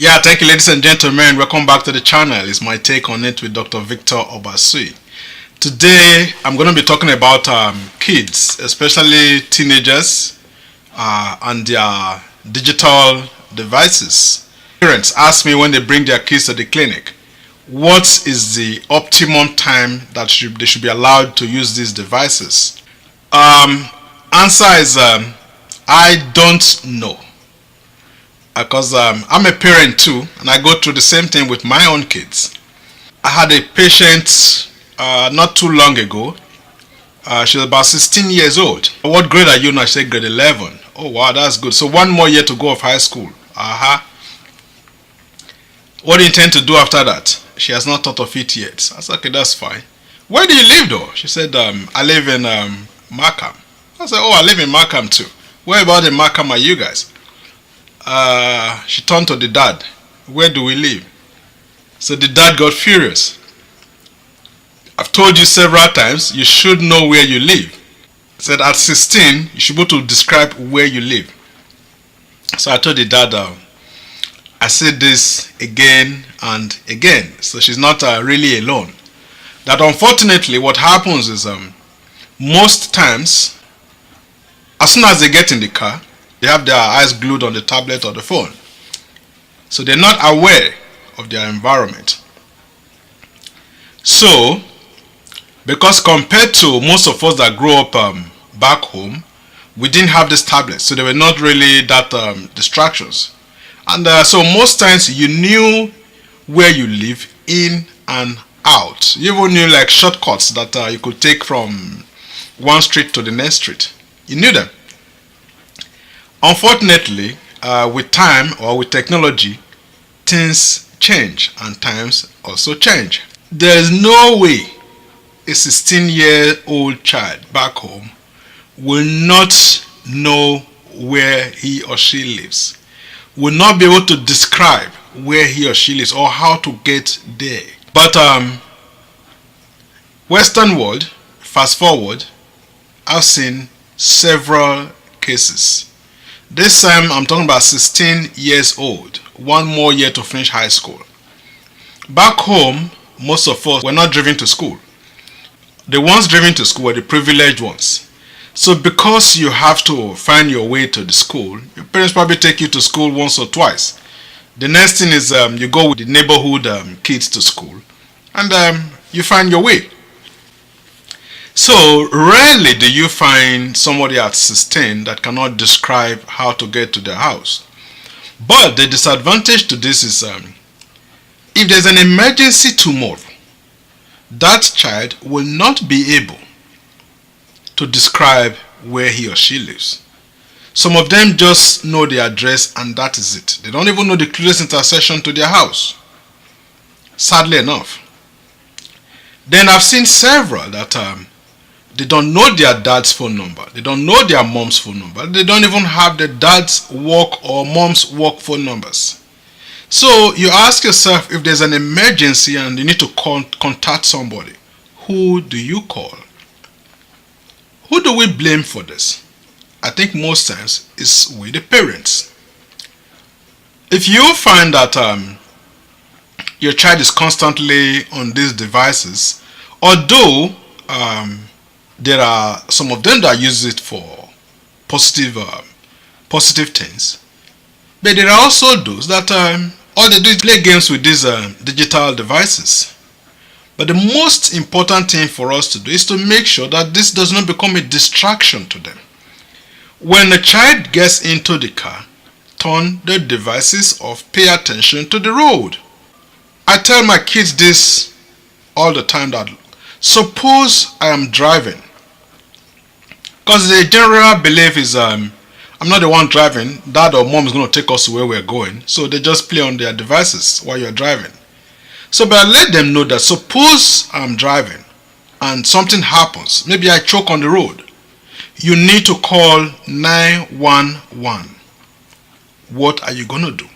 Yeah, thank you, ladies and gentlemen. Welcome back to the channel. It's my take on it with Dr. Victor Obasuyi. Today, I'm going to be talking about kids, especially teenagers, and their digital devices. Parents ask me when they bring their kids to the clinic, what is the optimum time that they should be allowed to use these devices? Um, Answer is I don't know, because I'm a parent too, and I go through the same thing with my own kids. I had a patient not too long ago. She was about 16 years old. What grade are you now? She said grade 11. Oh wow, that's good. So one more year to go of high school. What do you intend to do after that? She has not thought of it yet. I said, okay, that's fine. Where do you live though? She said, I live in Markham. I said, oh, I live in Markham too. Where about in Markham are you guys? She turned to the dad. Where do we live? So the dad got furious. I've told you several times, you should know where you live. He said at 16, you should be able to describe where you live. So I told the dad, I said this again and again. So she's not really alone. That unfortunately what happens is most times, as soon as they get in the car, they have their eyes glued on the tablet or the phone. So they're not aware of their environment. So, because compared to most of us that grew up back home, we didn't have this tablet, so there were not really that distractions. And so most times you knew where you live in and out. You even knew like shortcuts that you could take from one street to the next street. You knew them. Unfortunately, with time or with technology, things change and times also change. There is no way a 16-year-old child back home will not know where he or she lives, will not be able to describe where he or she lives or how to get there. But Western world, fast forward, I've seen several cases. This time I'm talking about 16 years old, one more year to finish high school. Back home, most of us were not driven to school. The ones driven to school were the privileged ones. So because you have to find your way to the school, your parents probably take you to school once or twice. The next thing is you go with the neighborhood kids to school, and you find your way. So rarely do you find somebody at 16 that cannot describe how to get to their house. But the disadvantage to this is if there's an emergency tomorrow, that child will not be able to describe where he or she lives. Some of them just know the address and that is it. They don't even know the closest intersection to their house. Sadly enough. Then I've seen several that they don't know their dad's phone number. They don't know their mom's phone number. They don't even have their dad's work or mom's work phone numbers. So you ask yourself, if there's an emergency and you need to contact somebody, who do you call? Who do we blame for this? I think most times it's with the parents. If you find that your child is constantly on these devices, although there are some of them that use it for positive things, but there are also those that all they do is play games with these digital devices. But the most important thing for us to do is to make sure that this does not become a distraction to them. When a child gets into the car, turn the devices off, pay attention to the road. I tell my kids this all the time, that suppose I am driving, because the general belief is I'm not the one driving, dad or mom is going to take us to where we're going, so they just play on their devices while you're driving. So but I let them know that suppose I'm driving and something happens, maybe I choke on the road, you need to call 911. What are you going to do?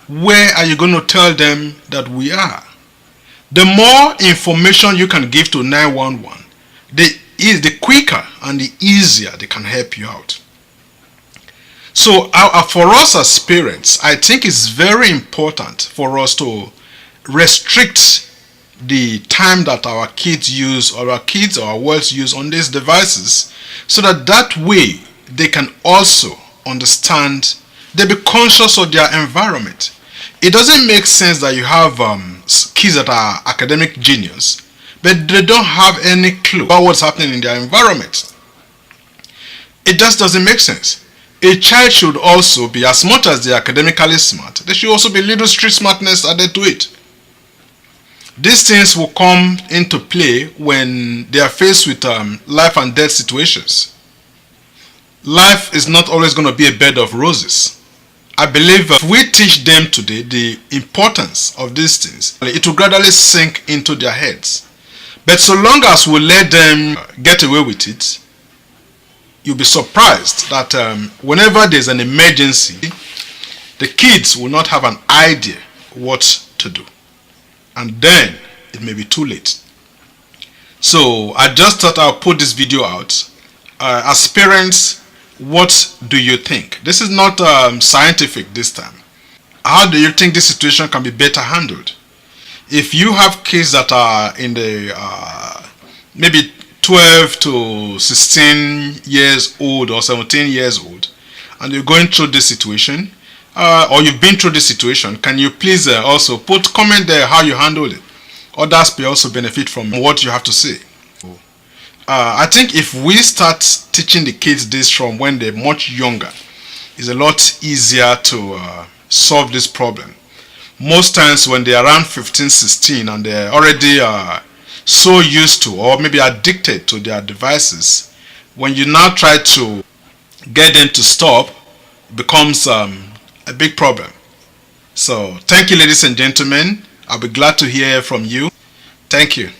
Where are you going to tell them that we are? The more information you can give to 911, the quicker and the easier they can help you out. So for us as parents, I think it's very important for us to restrict the time that our kids use, or our kids or our worlds use on these devices, so that way they can also understand, they be conscious of their environment. It doesn't make sense that you have kids that are academic genius, but they don't have any clue about what's happening in their environment. It just doesn't make sense. A child should also be, as much as they are academically smart, there should also be little street smartness added to it. These things will come into play when they are faced with life and death situations. Life is not always going to be a bed of roses. I believe if we teach them today the importance of these things, it will gradually sink into their heads. But so long as we let them get away with it, you'll be surprised that whenever there's an emergency, the kids will not have an idea what to do. And then it may be too late. So I just thought I'll put this video out. As parents, what do you think? This is not scientific this time. How do you think this situation can be better handled? If you have kids that are in the maybe 12 to 16 years old or 17 years old, and you're going through this situation, or you've been through this situation, can you please also comment there how you handle it? Others may also benefit from what you have to say. I think if we start teaching the kids this from when they're much younger, it's a lot easier to solve this problem. Most times when they're around 15, 16 and they're already so used to, or maybe addicted to their devices, when you now try to get them to stop, it becomes a big problem. So thank you, ladies and gentlemen. I'll be glad to hear from you. Thank you.